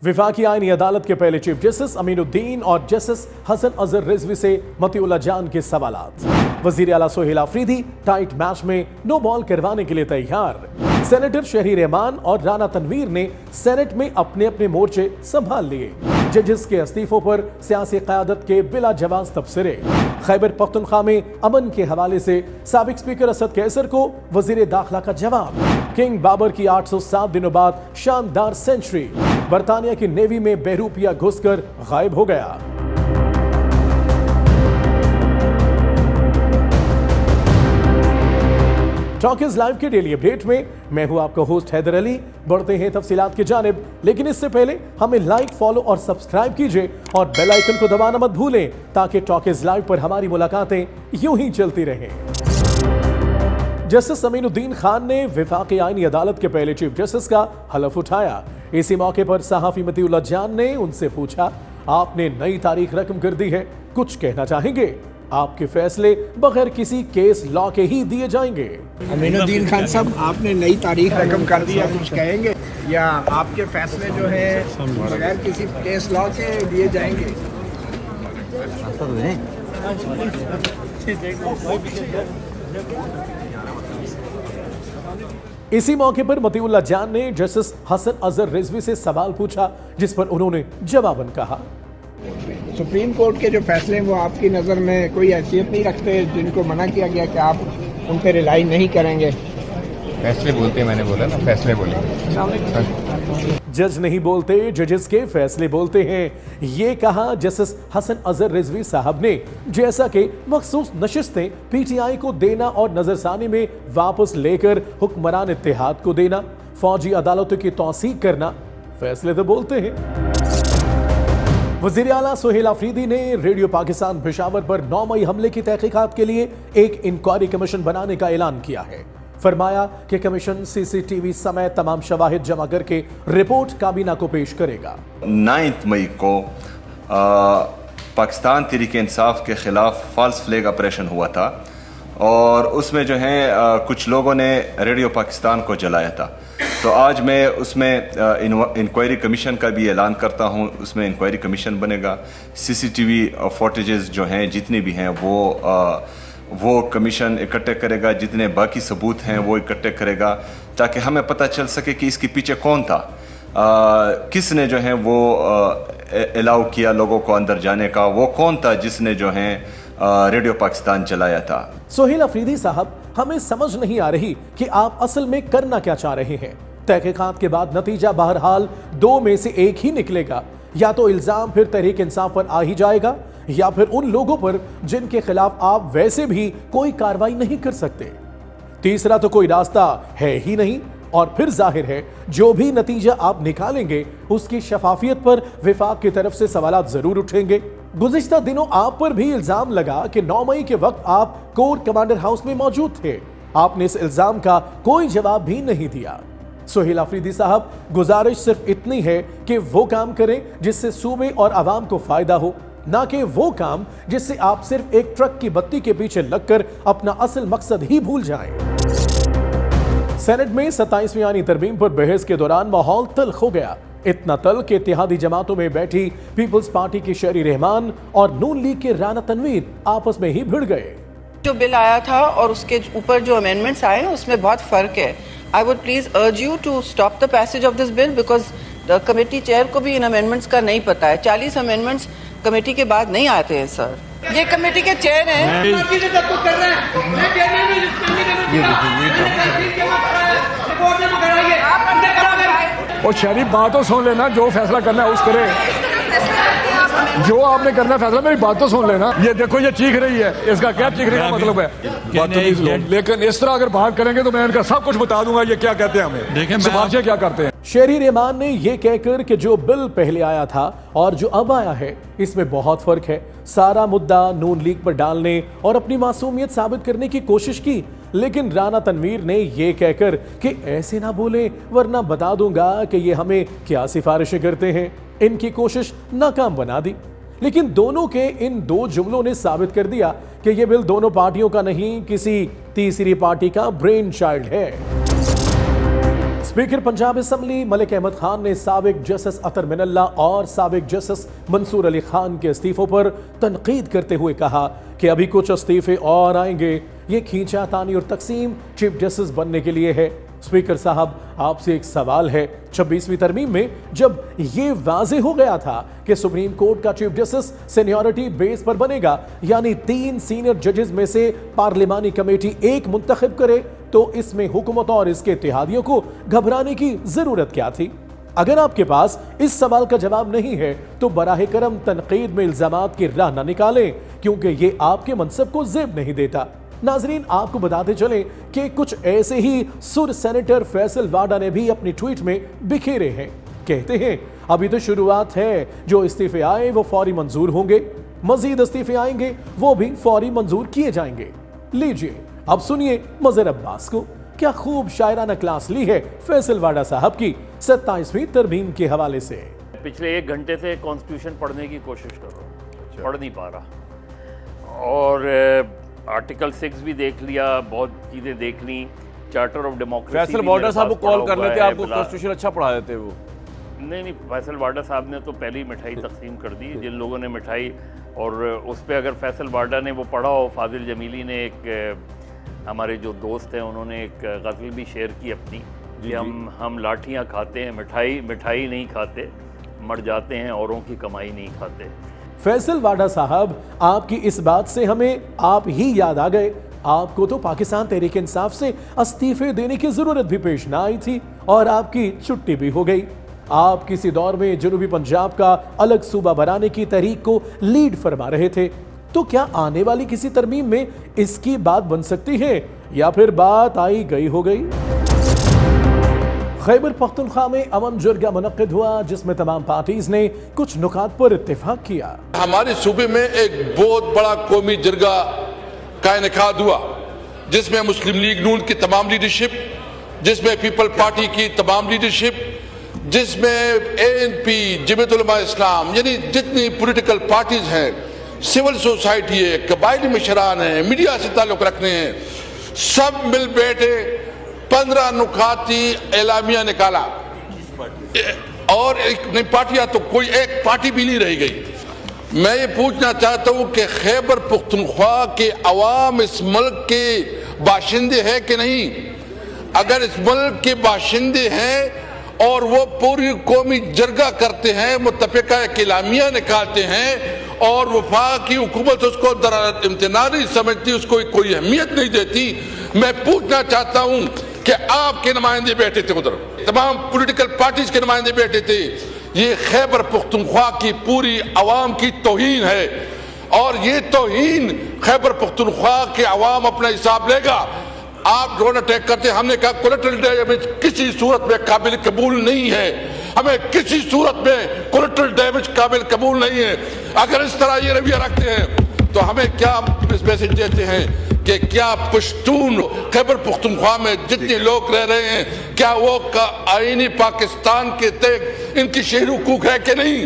विफाकी आईनी अदालत के पहले चीफ जस्टिस अमीनुद्दीन और जस्टिस हसन अजहर रिजवी से मतीउल्लाह जान के सवालात। वजीर आला सोहेल आफरीदी टाइट मैच में नो बॉल करवाने के लिए तैयार। सेनेटर शहरी रहमान और राना तनवीर ने सेनेट में अपने अपने मोर्चे संभाल लिए। जजेस के इस्तीफों पर सियासी क़यादत के बिला जवाब तबसरे। खैबर पख्तूनख्वा में अमन के हवाले से साबिक स्पीकर असद कैसर को वजीर दाखिला का जवाब। किंग बाबर की 807 दिनों बाद शानदार सेंचुरी। बरतानिया की नेवी में बहरूपिया घुसकर गायब हो गया। टॉकीज लाइव के डेली अपडेट में मैं हूं आपका होस्ट हैदर अली। बढ़ते हैं तफसीलात की जानिब, लेकिन इससे पहले हमें लाइक, फॉलो और सब्सक्राइब कीजिए और बेल आइकन को दबाना मत भूलें ताकि टॉकीज लाइव पर हमारी मुलाकातें यूं ही चलती रहें। जस्टिस अमीनुद्दीन खान ने विफाकी आईनी अदालत के पहले चीफ जस्टिस का हलफ उठाया। इसी मौके पर सहाफी मतीउल्लाह जान ने उनसे पूछा, आपने नई तारीख रकम कर दी है, कुछ कहना चाहेंगे? आपके फैसले बगैर किसी केस लॉ के ही दिए जाएंगे। अमीनुद्दीन खान साहब, आपने नई तारीख रकम कर दी है, कुछ कहेंगे या आपके फैसले जो है बगैर किसी केस लॉ के दिए जाएंगे? इसी मौके पर मतीउल्लाह जान ने जस्टिस हसन अजहर रिजवी से सवाल पूछा, जिस पर उन्होंने जवाबन कहा, सुप्रीम कोर्ट के जो फैसले हैं वो आपकी नज़र में कोई हैसियत नहीं रखते, जिनको मना किया गया कि आप उन पर रिलाई नहीं करेंगे? फैसले बोलते, मैंने बोला ना, फैसले बोले। जज नहीं बोलते, जजेस के फैसले बोलते हैं, ये कहा जस्टिस हसन अजहर रिजवी साहब ने। जैसा कि मखसूस नशिस्तें पीटीआई को देना और नजरसानी में वापस लेकर हुक्मरान इत्तेहाद को देना, फौजी अदालतों की तौसीक करना, फैसले तो बोलते हैं। वजीर आला सोहेल आफरीदी ने रेडियो पाकिस्तान पेशावर पर 9 मई हमले की तहकीकात के लिए एक इंक्वायरी कमीशन बनाने का ऐलान किया है। फरमाया कि कमीशन सीसीटीवी समेत तमाम शवाहिद जमा करके रिपोर्ट काबीना को पेश करेगा। 9 मई को पाकिस्तान तहरीक इंसाफ के खिलाफ फॉल्स फ्लैग ऑपरेशन हुआ था और उसमें जो है कुछ लोगों ने रेडियो पाकिस्तान को जलाया था। तो आज मैं उसमें इंक्वायरी कमीशन का भी ऐलान करता हूं। उसमें इंक्वायरी कमीशन बनेगा। सीसीटीवी फुटेजेस जो हैं जितने भी हैं वो कमीशन इकट्ठे करेगा, जितने बाकी सबूत हैं वो इकट्ठे करेगा, ताकि हमें पता चल सके कि इसके पीछे कौन था, किसने जो है वो अलाउ किया लोगों को अंदर जाने का, वो कौन था जिसने जो है रेडियो पाकिस्तान चलाया था। सोहेल आफरीदी साहब, हमें समझ नहीं आ रही कि आप असल में करना क्या चाह रहे हैं। तहकीकात के बाद नतीजा बहरहाल 2 में से एक ही निकलेगा। या तो इल्जाम फिर तहरीक इंसाफ पर आ ही जाएगा या फिर उन लोगों पर जिनके खिलाफ आप वैसे भी कोई कार्रवाई नहीं कर सकते। तीसरा तो कोई रास्ता है ही नहीं। और फिर जाहिर है जो भी नतीजा आप निकालेंगे उसकी शफाफियत पर विफाक की तरफ से सवालात जरूर उठेंगे। गुज़िश्ता दिनों आप पर भी इल्जाम लगा कि 9 मई के वक्त आप कोर कमांडर हाउस में मौजूद थे। आपने इस इल्जाम का कोई जवाब भी नहीं दिया। सोहेल आफरीदी साहब, गुजारिश सिर्फ इतनी है कि वो काम करें जिससे सूबे और आवाम को फायदा हो, ना कि वो काम जिससे आप सिर्फ एक ट्रक की बत्ती के पीछे लगकर अपना असल मकसद ही भूल जाएं। सेनेट में 27वीं आईनी तरमीम पर बहस के दौरान माहौल तल्ख हो गया। इतना तल्ख कि इत्तेहादी जमातों में बैठी पीपल्स पार्टी की शहरी रहमान और नून लीग के राना तनवीर आपस में ही भिड़ गए। जो बिल आया था और उसके ऊपर जो अमेंडमेंट्स आए हैं उसमें बहुत फर्क है। I would please urge you to stop the passage of this bill because the committee chair को भी इन अमेंडमेंट्स का नहीं पता है। 40 अमेंडमेंट्स कमेटी के बाद नहीं आते हैं सर। ये कमेटी के चेयर हैं। और शहरी बात तो सुन लेना, जो फैसला करना है उस करे, जो आपने करना है फैसला, मेरी बात तो सुन लेना। ये देखो ये चीख रही है, इसका क्या चीखने का मतलब है? बदतमीज लोग। लेकिन इस तरह अगर बात करेंगे तो मैं इनका सब कुछ बता दूंगा ये क्या कहते हैं, हमें सिफारिशें क्या करते हैं। शहरी रहमान ने यह कहकर कि जो बिल पहले आया था और जो अब आया है इसमें बहुत फर्क है, सारा मुद्दा नून लीग पर डालने और अपनी मासूमियत साबित करने की कोशिश की। लेकिन राना तनवीर ने यह कहकर कि ऐसे ना बोले वरना बता दूंगा कि ये हमें क्या सिफारिशें करते हैं, इनकी कोशिश नाकाम बना दी। लेकिन दोनों के इन 2 जुमलों ने साबित कर दिया कि यह बिल दोनों पार्टियों का नहीं, किसी तीसरी पार्टी का ब्रेन चाइल्ड है। स्पीकर पंजाब असेंबली मलिक अहमद खान ने साबिक जस्टिस अतर मिनल्ला और साबिक जस्टिस मंसूर अली खान के इस्तीफों पर तनकीद करते हुए कहा कि अभी कुछ इस्तीफे और आएंगे। ये खींचातानी और तकसीम चीफ जस्टिस बनने के लिए है। स्पीकर साहब, आपसे एक सवाल है। 26वीं तरमीम में जब ये वाजे हो गया था कि सुप्रीम कोर्ट का चीफ जस्टिस सीनियरिटी बेस पर बनेगा, यानी 3 सीनियर जजेस में से पार्लिमानी कमेटी एक मुंतखब करे, तो इसमें हुकूमत और इसके इत्तेहादियों को घबराने की जरूरत क्या थी? अगर आपके पास इस सवाल का जवाब नहीं है तो बराह करम तनकीद में इल्जामात की राह न निकालें, क्योंकि ये आपके मनसब को जेब नहीं देता। नाजरीन, आपको बताते चलें कि कुछ ऐसे ही सुर सेनेटर फैसल वाडा ने भी अपनी ट्वीट में बिखेरे हैं। कहते हैं, अभी तो शुरुआत है, जो इस्तीफे आए वो फौरी मंजूर होंगे, मजीद इस्तीफे आएंगे वो भी फौरी मंजूर किए जाएंगे। लीजिए अब सुनिए मजहर अब्बास को क्या खूब शायराना क्लास ली है फैसल वाडा साहब की 27वीं तरमीम के हवाले से। पिछले 1 घंटे से कॉन्स्टिट्यूशन पढ़ने की कोशिश कर रहा हूँ, पढ़ नहीं पा रहा, और आर्टिकल 6 भी देख लिया, बहुत चीज़ें देख ली, चार्टर ऑफ डेमोक्रेसी। फैसल वाडा साहब को कॉल कर लेते, आपको कॉन्स्टिट्यूशन अच्छा पढ़ा देते वो। नहीं, फैसल वाडा साहब ने तो पहले ही मिठाई तकसीम कर दी। जिन लोगों ने मिठाई, और उस पर अगर फैसल वाडा ने वो पढ़ा हो, फाजिल जमीली ने, एक हमारे जो दोस्त हैं, उन्होंने एक गज़ल भी शेयर की अपनी कि हम लाठियाँ खाते हैं, मिठाई नहीं खाते, मर जाते हैं, औरों की कमाई नहीं खाते। फैसल वाडा साहब, आपकी इस बात से हमें आप ही याद आ गए। आपको तो पाकिस्तान तहरीक इंसाफ से इस्तीफे देने की जरूरत भी पेश ना आई थी और आपकी छुट्टी भी हो गई। आप किसी दौर में जनूबी पंजाब का अलग सूबा बनाने की तहरीक को लीड फरमा रहे थे, तो क्या आने वाली किसी तरमीम में इसकी बात बन सकती है, या फिर बात आई गई हो गई? खैबर पख्तूनख्वा में अमन जरगा मुनक्किद हुआ, जिसमें तमाम पार्टीज ने कुछ नुकात पर इत्तेफाक किया। हमारे सूबे में एक बहुत बड़ा कौमी जरगा का इनेकाद हुआ, जिसमें मुस्लिम लीग नून की तमाम लीडरशिप, जिसमें पीपल पार्टी की तमाम लीडरशिप, जिसमें ANP, जमीयत उलमा इस्लाम, यानी जितनी पॉलिटिकल पार्टीज हैं, सिविल सोसाइटी है, कबायली मिशरान है, मीडिया से ताल्लुक रखने हैं, सब मिल बैठे 15 नुकाती एलामिया निकाला, और एक नई पार्टियां तो कोई एक पार्टी भी नहीं रह गई। मैं ये पूछना चाहता हूं कि खैबर पख्तूनख्वा के अवाम इस मुल्क के बाशिंदे हैं कि नहीं? अगर इस मुल्क के बाशिंदे हैं और वो पूरी कौमी जरगा करते हैं, मुत्तफिका एलामिया निकालते हैं, और वफाकी हुकूमत उसको दरारत इम्तिना नहीं समझती, उसको कोई अहमियत नहीं देती, मैं पूछना चाहता हूं कि आपके नुमाइंदे बैठे थे उधर, तमाम पॉलिटिकल पार्टीज के नुमाइंदे बैठे थे, ये खैबर पख्तूनख्वा की पूरी अवाम की तौहीन है, और ये तौहीन खैबर पख्तूनख्वा के अवाम अपना हिसाब लेगा। आप ड्रोन अटैक करते, हमने कहा कोलेटरल डैमेज किसी सूरत में काबिल कबूल नहीं है, हमें किसी सूरत में कोलेटरल डैमेज काबिल कबूल नहीं है। अगर इस तरह ये रवैया रखते हैं तो हमें क्या मैसेज देते हैं कि क्या पश्तून खैबर पख्तूनख्वा में जितने लोग रह रहे हैं, क्या वो आईनी पाकिस्तान के तहत इनकी शहरी हुकूक है कि नहीं,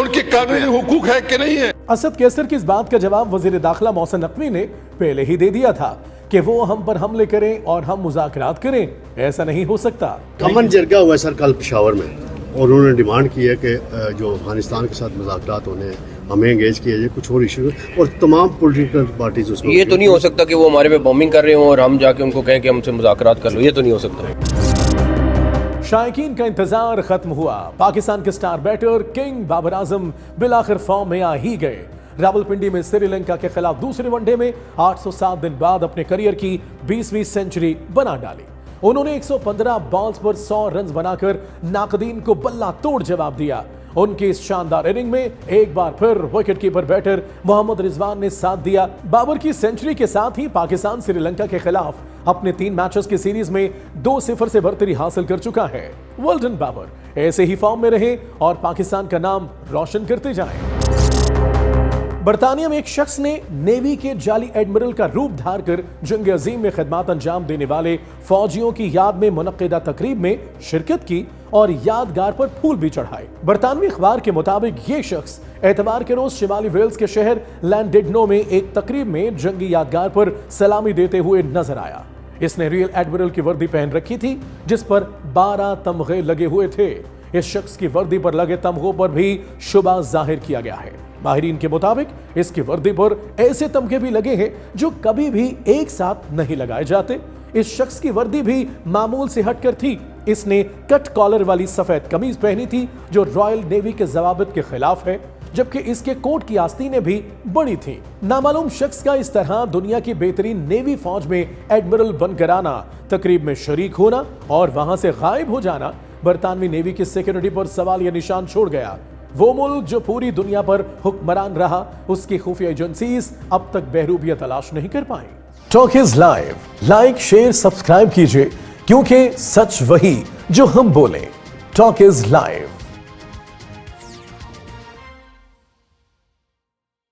उनकी कानूनी हुकूक है कि नहीं है? असद कैसर की इस बात का जवाब वजीर दाखिला मोहसिन नकवी ने पहले ही दे दिया था कि वो हम पर हमले करें और हम मुज़ाकरात करें, ऐसा नहीं हो सकता। अमन जरगा हुआ सर कल पेशावर में, और उन्होंने डिमांड की है कि जो अफगानिस्तान के साथ मुज़ाकरात होने हैं, हमें एंगेज किया जाए, कुछ और इशू, और तमाम पॉलिटिकल पार्टीज उसमें। ये तो नहीं हो सकता कि वो हमारे पे बॉम्बिंग कर रहे हो और हम जाके उनको कहें कि हमसे मुज़ाकरात कर लो, ये तो नहीं हो सकता। शायकीन का इंतजार खत्म हुआ। पाकिस्तान के star batter king Babar Azam बिलाखिर form में आ ही गए। रावलपिंडी में श्रीलंका के खिलाफ दूसरे वनडे में 807 दिन बाद अपने करियर की 20वीं सेंचुरी बना डाली। उन्होंने 115 बॉल्स पर 100 रन बनाकर नाकदीन को बल्ला तोड़ जवाब दिया। उनकी इस शानदार इनिंग में एक बार फिर विकेटकीपर बैटर मोहम्मद रिजवान ने साथ दिया। बाबर की सेंचुरी के साथ ही पाकिस्तान श्रीलंका के खिलाफ अपने 3 मैचेस की सीरीज में 2-0 से बढ़तरी हासिल कर चुका है। वेल डन बाबर, ऐसे ही फॉर्म में रहे और पाकिस्तान का नाम रोशन करते जाएं। बरतानिया में एक शख्स ने नेवी के जाली एडमिरल का रूप धार कर जंग अजीम में खिदमत अंजाम देने वाले फौजियों की याद में मुनक्किदा तकरीब में शिरकत की और यादगार पर फूल भी चढ़ाए। बरतानवी अखबार के मुताबिक ये शख्स एतवार के रोज शिमाली वेल्स के शहर लैंडिडनो में एक तकरीब में जंगी यादगार पर सलामी देते हुए नजर आया। इसने रियल एडमिरल की वर्दी पहन रखी थी जिस पर 12 तमगे लगे हुए थे। इस शख्स की वर्दी पर लगे तमगों पर भी शुबा जाहिर किया गया है। माहिरीन के मुताबिक इसकी वर्दी पर ऐसे तमगे भी लगे हैं जो कभी भी एक साथ नहीं लगाए जाते। इस शख्स की वर्दी भी मामूल से हटकर थी। इसने कट कॉलर वाली सफेद कमीज पहनी थी जो रॉयल नेवी के जवाबित के खिलाफ है, जबकि इसके कोट की आस्तीनें भी बड़ी थी। नामालूम शख्स का इस तरह दुनिया की बेहतरीन नेवी फौज में एडमिरल बनकर आना, तकरीब में शरीक होना और वहां से गायब हो जाना बरतानवी नेवी की सिक्योरिटी पर सवाल या निशान छोड़ गया। वो मुल्क जो पूरी दुनिया पर हुक्मरान रहा, उसकी खुफिया एजेंसीज अब तक बहरूबियत तलाश नहीं कर पाई। Talk is live, like share subscribe कीजिए, क्योंकि सच वही जो हम बोले। Talk is live.